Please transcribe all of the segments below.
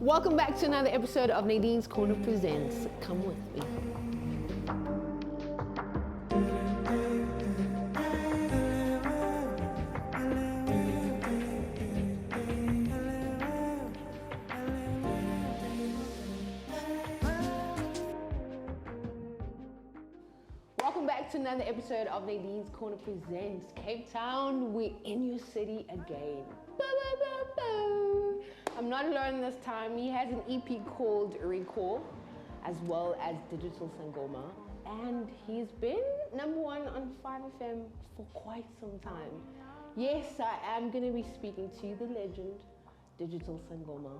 Welcome back to another episode of Nadine's Corner Presents. Come with me. Welcome back to another episode of Nadine's Corner Presents. Cape Town, we're in your city again. I'm not alone this time. He has an EP called Recall, as well as Digital Sangoma. And he's been #1 on 5FM for quite some time. Yes, I am going to be speaking to the legend, Digital Sangoma.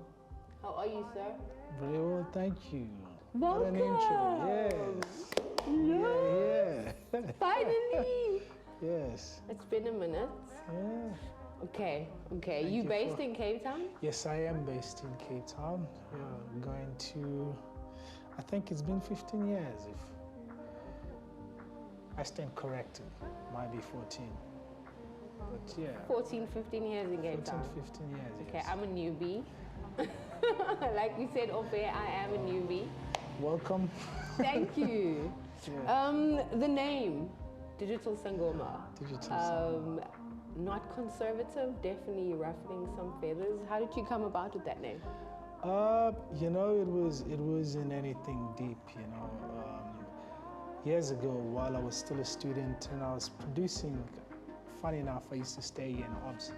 How are you, sir? Very well, thank you. Welcome. What an intro, yes. Yeah. Finally. Yes. It's been a minute. Yeah. Okay. You based in Cape Town? Yes, I am based in Cape Town. Yeah, going to, I think it's been 15 years. If I stand corrected, might be 14. But yeah. 14, 15 years in Cape Town. 15 years, Okay, yes. I'm a newbie. Like we said off air, I am a newbie. Welcome. Thank you. Yeah. The name, Digital Sangoma. Digital Sangoma. Not conservative, definitely ruffling some feathers. How did you come about with that name? You know, it wasn't anything deep, you know. Years ago, while I was still a student and I was producing, funny enough, I used to stay in Ops.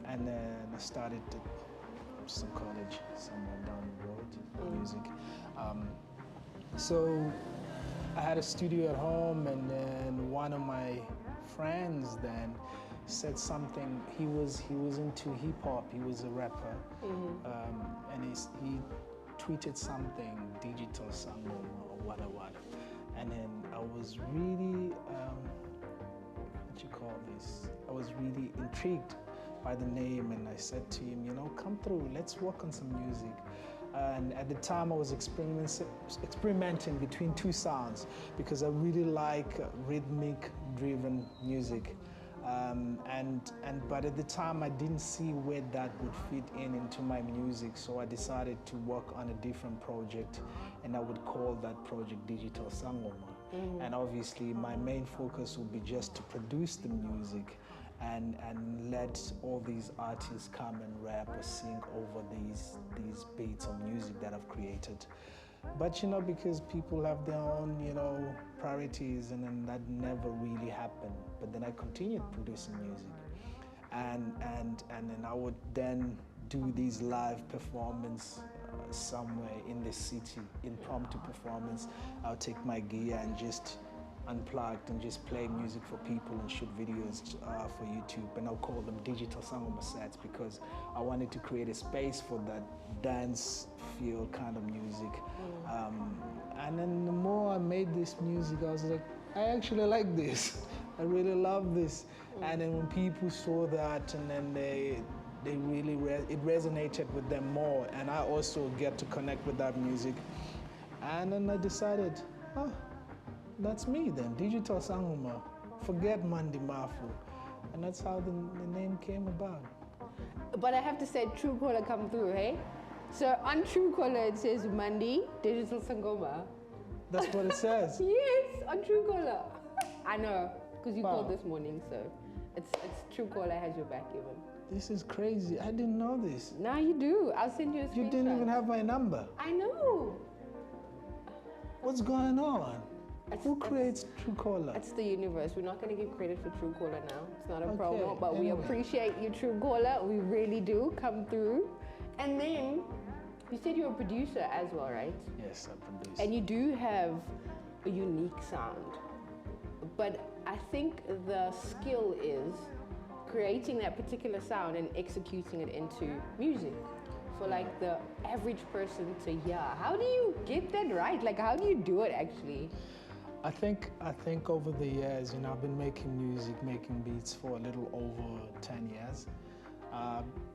And then I started some college somewhere down the road, music. So I had a studio at home, and then one of my friends then said something. He was into hip hop. He was a rapper, and he tweeted something, Digital Sangoma or what. And then I was really I was really intrigued by the name, and I said to him, you know, come through, let's work on some music. And at the time I was experimenting between two sounds because I really like rhythmic driven music. But at the time I didn't see where that would fit into my music, so I decided to work on a different project, and I would call that project Digital Sangoma. And obviously my main focus would be just to produce the music and let all these artists come and rap or sing over these beats of music that I've created. But you know, because people have their own, you know, priorities, and then that never really happened. But then I continued producing music, and then I would then do these live performance somewhere in the city, impromptu performance. I'll take my gear and just unplugged and just play music for people and shoot videos for YouTube, and I'll call them Digital Sangoma sets because I wanted to create a space for that dance feel kind of music. And then the more I made this music, I was like, I actually like this. I really love this. And then when people saw that, and then they really it resonated with them more, and I also get to connect with that music. And then I decided, that's me then, Digital Sangoma. Forget Mandi Mafu. And that's how the name came about. But I have to say, Truecaller come through, hey? So on Truecaller it says Mandi, Digital Sangoma. That's what it says? Yes, on Truecaller. I know, because you called this morning, so it's Truecaller has your back even. This is crazy. I didn't know this. Now you do. I'll send you a screenshot. You didn't even have my number. I know. What's going on? Who creates Truecaller? It's the universe. We're not going to give credit for Truecaller now. It's not a promo, but anyway. We appreciate you, Truecaller. We really do. Come through. And then you said you're a producer as well, right? Yes, I produce. And you do have a unique sound. But I think the skill is creating that particular sound and executing it into music for like the average person to hear. How do you get that right? Like, how do you do it actually? I think over the years, you know, I've been making music, making beats for a little over 10 years.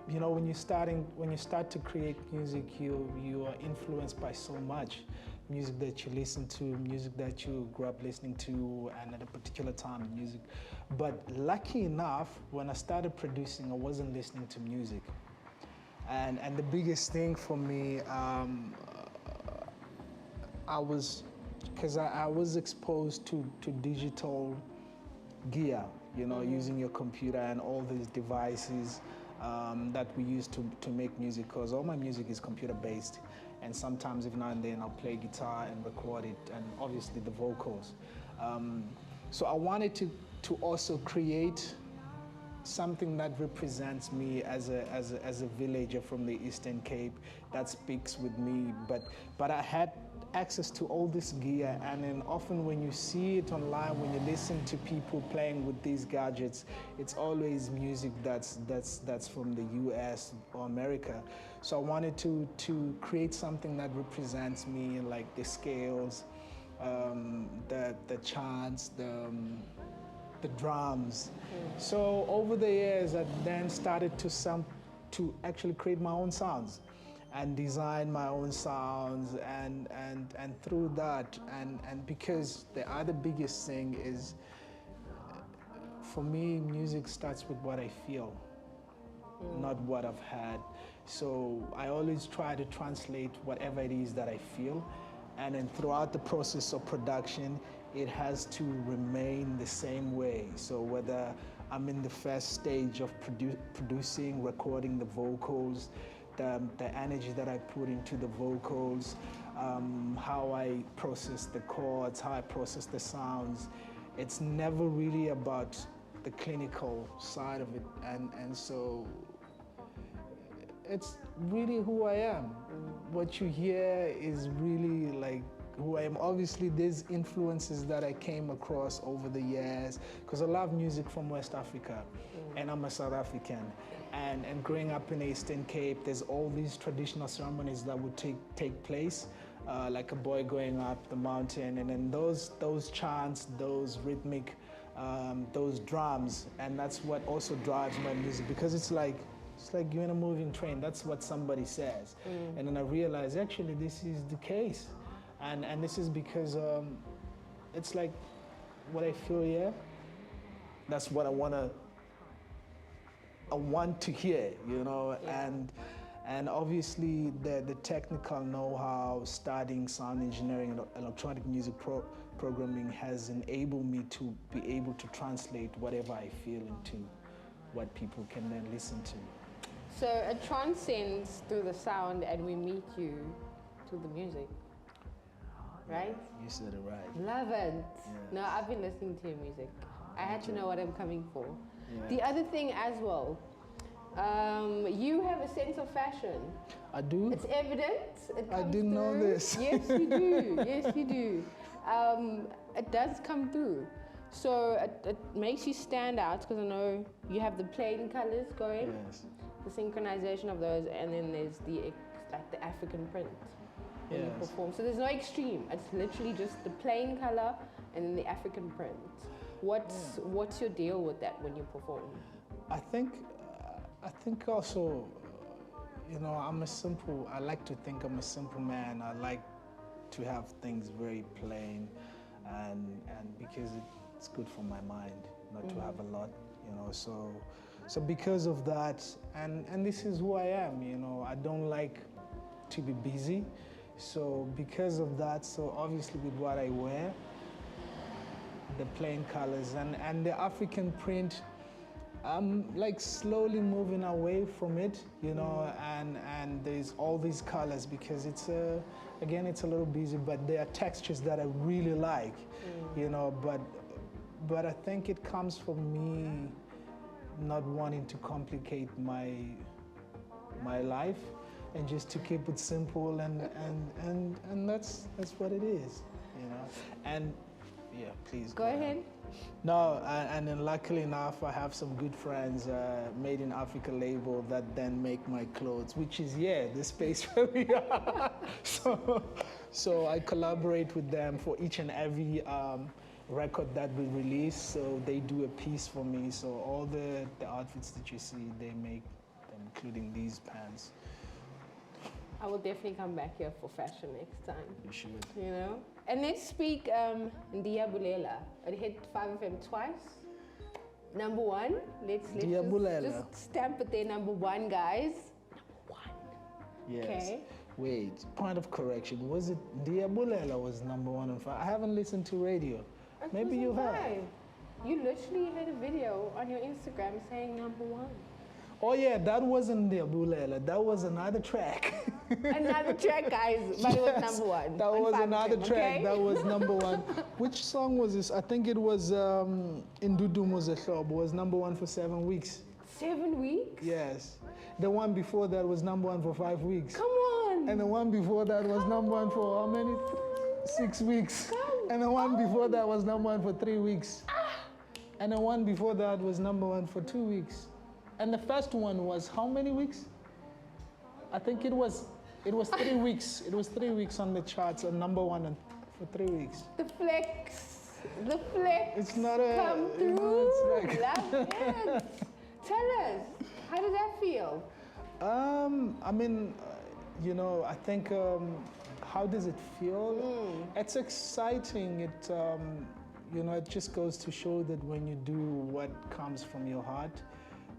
You know, when you start to create music, you are influenced by so much music that you listen to, music that you grew up listening to, and at a particular time, music. But lucky enough, when I started producing, I wasn't listening to music. And the biggest thing for me, because I was exposed to digital gear, using your computer and all these devices that we use to make music, because all my music is computer based, and sometimes every now and then I'll play guitar and record it, and obviously the vocals. So I wanted to also create something that represents me as a villager from the Eastern Cape, that speaks with me, but I had access to all this gear, and then often when you see it online, when you listen to people playing with these gadgets, it's always music that's from the US or America. So I wanted to create something that represents me, like the scales, the chants, the drums. So over the years, I then started to actually create my own sounds and design my own sounds, and through that, and because the other biggest thing is, for me, music starts with what I feel, not what I've had. So I always try to translate whatever it is that I feel, and then throughout the process of production, it has to remain the same way. So whether I'm in the first stage of producing, recording the vocals, the energy that I put into the vocals, how I process the chords, how I process the sounds, it's never really about the clinical side of it. And so it's really who I am. What you hear is really like who I am. Obviously, there's influences that I came across over the years, because I love music from West Africa, and I'm a South African. And growing up in the Eastern Cape, there's all these traditional ceremonies that would take place, like a boy going up the mountain, and then those chants, those rhythmic, those drums, and that's what also drives my music, because it's like you're in a moving train. That's what somebody says. And then I realized, actually, this is the case. And this is because it's like what I feel here, that's what I want to hear, Yeah. And obviously the technical know-how, studying sound engineering and electronic music programming has enabled me to be able to translate whatever I feel into what people can then listen to. So it transcends through the sound, and we meet you to the music, right? You said it right. Love it. Yes. No, I've been listening to your music. I had to know what I'm coming for. Yeah. The other thing as well, you have a sense of fashion. I do? It's evident. It comes I didn't know through. this. Yes, you do. Yes, you do. It does come through. So it makes you stand out, because I know you have the plain colors going, Yes. the synchronization of those, and then there's the African print when you perform. So there's no extreme. It's literally just the plain color and then the African print. What's your deal with that when you perform? I think also, I like to think I'm a simple man. I like to have things very plain, and because it's good for my mind not to have a lot, so because of that, and this is who I am, I don't like to be busy. So because of that, so obviously with what I wear, the plain colors and the African print, I'm like slowly moving away from it, and there's all these colors, because it's again, it's a little busy, but there are textures that I really like, but I think it comes from me not wanting to complicate my life, and just to keep it simple, and that's what it is, and yeah, please go ahead. No, and then luckily enough, I have some good friends, Made in Africa label, that then make my clothes, which is, the space where we are. So I collaborate with them for each and every record that we release. So they do a piece for me. So all the outfits that you see, they make them, including these pants. I will definitely come back here for fashion next time. You should. And let's speak Ndiyabulela. It hit 5FM twice. Number one. Let's just stamp it there. Number one, guys. Number one. Yes. Okay. Wait, point of correction. Was it Diabulela was number 1 on 5? I haven't listened to radio. It Maybe was you on have. 5. You literally had a video on your Instagram saying number 1. Oh yeah, that wasn't Diabulela. That was another track. Another track, guys, but it was number 1. That on was 5 another FM, track. okay? That was number 1. Which song was this? I think it was Indudu Muzehlobo. Was number 1 for 7 weeks. 7 weeks? Yes. The one before that was number 1 for 5 weeks. Come on. And the one before that was number 1 for how many? 6 weeks. And the one before that was number 1 for 3 weeks. And the one before that was number 1 for 2 weeks. And the first one was how many weeks? I think it was 3 weeks. It was 3 weeks on the charts and number 1 for 3 weeks. The flex. The flex. It's not a. Come through. You know, it's like Love it. Tell us, how does that feel? I mean, you know, I think, how does it feel? It's exciting. It, you know, it just goes to show that when you do what comes from your heart,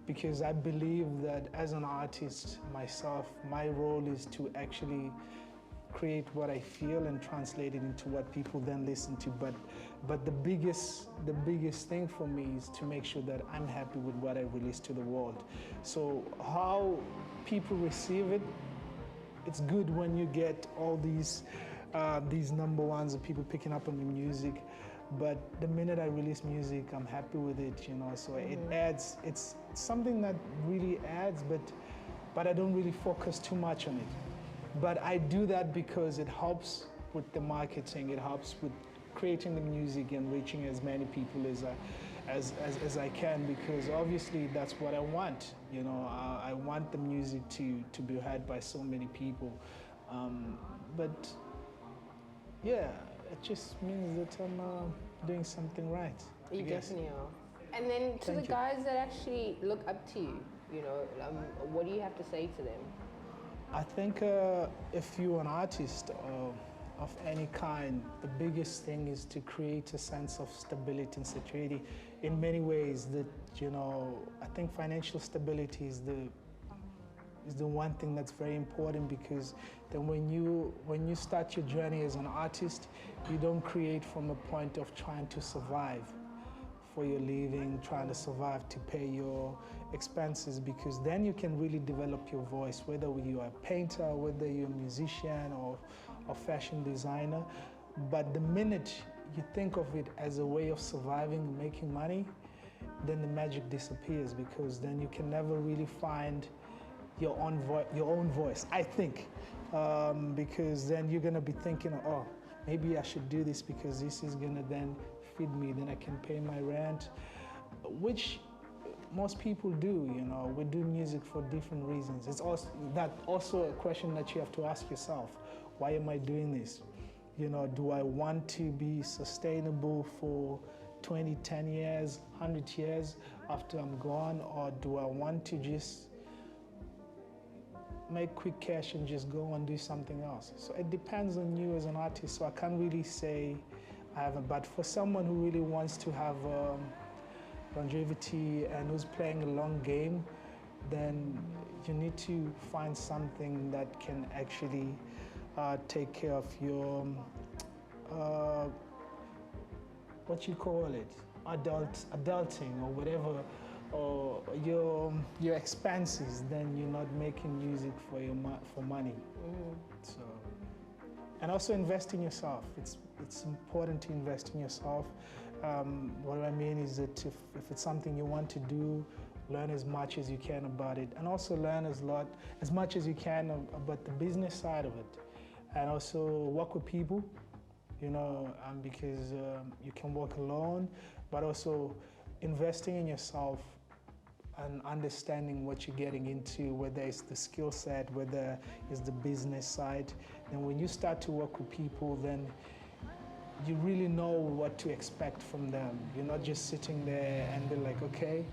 because I believe that as an artist myself, my role is to actually create what I feel and translate it into what people then listen to. But the biggest thing for me is to make sure that I'm happy with what I release to the world. So how people receive it, it's good when you get all these number ones of people picking up on the music. But the minute I release music, I'm happy with it, you know. So it adds. It's something that really adds, but I don't really focus too much on it. But I do that because it helps with the marketing. It helps with creating the music and reaching as many people as I can, because obviously that's what I want. You know, I want the music to be heard by so many people. But yeah, it just means that I'm doing something right. You definitely are. And then to the guys that actually look up to you, you know, what do you have to say to them? I think if you're an artist of any kind, the biggest thing is to create a sense of stability and security in many ways. That, you know, I think financial stability is the one thing that's very important, because then when you start your journey as an artist, you don't create from a point of trying to survive for your living, trying to survive to pay your expenses, because then you can really develop your voice, whether you are a painter, whether you're a musician or fashion designer. But the minute you think of it as a way of surviving and making money, then the magic disappears, because then you can never really find your own voice, I think, because then you're gonna be thinking, oh, maybe I should do this because this is gonna then feed me, then I can pay my rent, which most people do. You know, we do music for different reasons. It's also a question that you have to ask yourself: why am I doing this? You know, do I want to be sustainable for 20, 10 years, 100 years after I'm gone, or do I want to just make quick cash and just go and do something else? So it depends on you as an artist. So I can't really say I haven't. But for someone who really wants to have longevity and who's playing a long game, then you need to find something that can actually take care of your what you call it, adulting or whatever, or your expenses. Then you're not making music for money. So, and also invest in yourself. It's important to invest in yourself. What I mean is that if it's something you want to do, learn as much as you can about it, and also learn as much as you can about the business side of it, and also work with people. You know, because you can work alone, but also investing in yourself and understanding what you're getting into, whether it's the skill set, whether it's the business side. And when you start to work with people, then you really know what to expect from them. You're not just sitting there and be like, okay,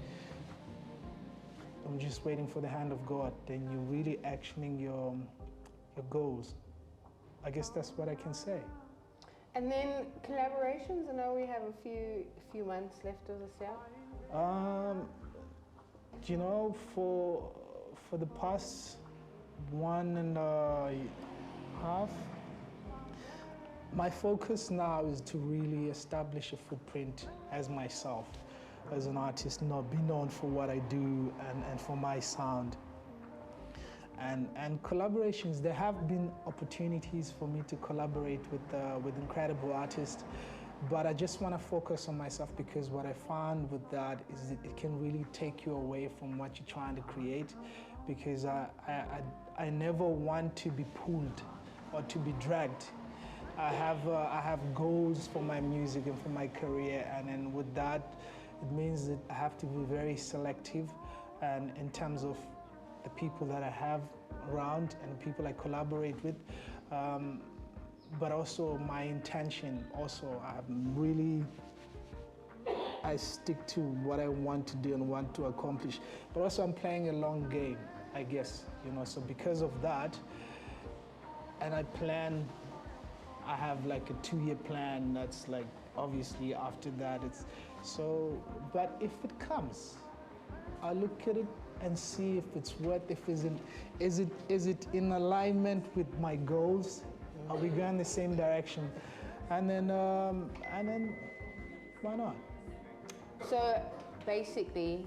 I'm just waiting for the hand of God. Then you're really actioning your goals. I guess that's what I can say. And then collaborations. I know we have a few months left of this year. You know, for the past 1.5. My focus now is to really establish a footprint as myself, as an artist, not be known for what I do and for my sound. And collaborations, there have been opportunities for me to collaborate with incredible artists, but I just want to focus on myself, because what I found with that is that it can really take you away from what you're trying to create, because I never want to be pulled or to be dragged. I have goals for my music and for my career, and then with that, it means that I have to be very selective, and in terms of the people that I have around and people I collaborate with, but also my intention. Also, I stick to what I want to do and want to accomplish. But also, I'm playing a long game, I guess. So because of that, and I have like a 2-year plan. That's like obviously after that it's so. But if it comes, I'll look at it and see if it's worth. Is it in alignment with my goals? Are we going the same direction? And then why not? So basically,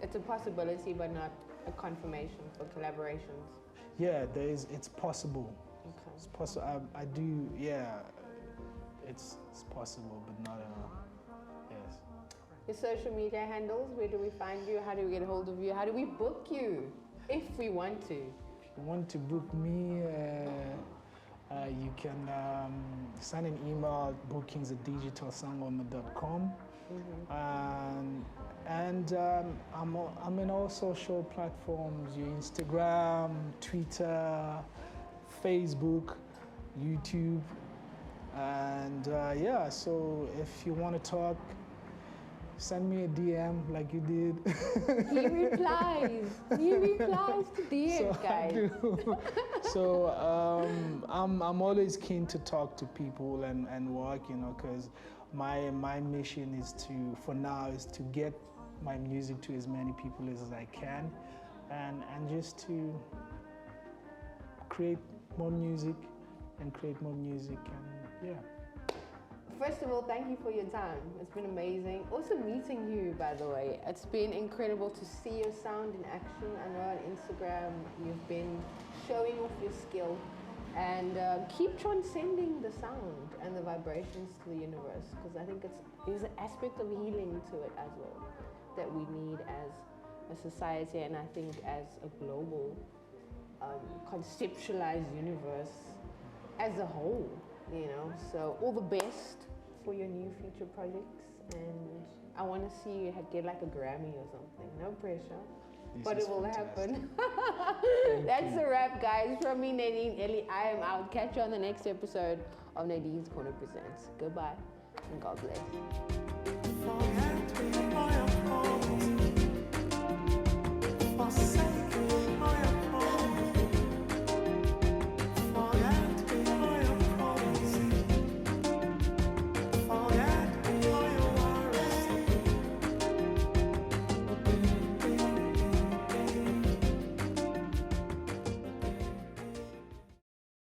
it's a possibility, but not a confirmation for collaborations. Yeah, it's possible. Okay. It's possible. I do. Yeah, it's possible, but not. Yes. Your social media handles, where do we find you? How do we get a hold of you? How do we book you, if we want to? If you want to book me, you can send an email at bookings@digitalsangoma.com. And I'm in all social platforms, your Instagram, Twitter, Facebook, YouTube, and yeah, so if you want to talk, send me a DM like you did. He replies to DMs, So guys. I do. So I'm always keen to talk to people and work, because my mission is to get my music to as many people as I can, and just to create more music and yeah. First of all, thank you for your time. It's been amazing. Also meeting you, by the way. It's been incredible to see your sound in action. I know on Instagram you've been showing off your skill, and keep transcending the sound and the vibrations to the universe, because I think there's an aspect of healing to it as well that we need as a society, and I think as a global conceptualized universe as a whole, So all the best for your new future projects, and I want to see you get like a Grammy or something. No pressure, but it will happen. That's a wrap, guys. From me, Nadine Ellie, I am out. Catch you on the next episode of Nadine's Corner Presents. Goodbye, and God bless.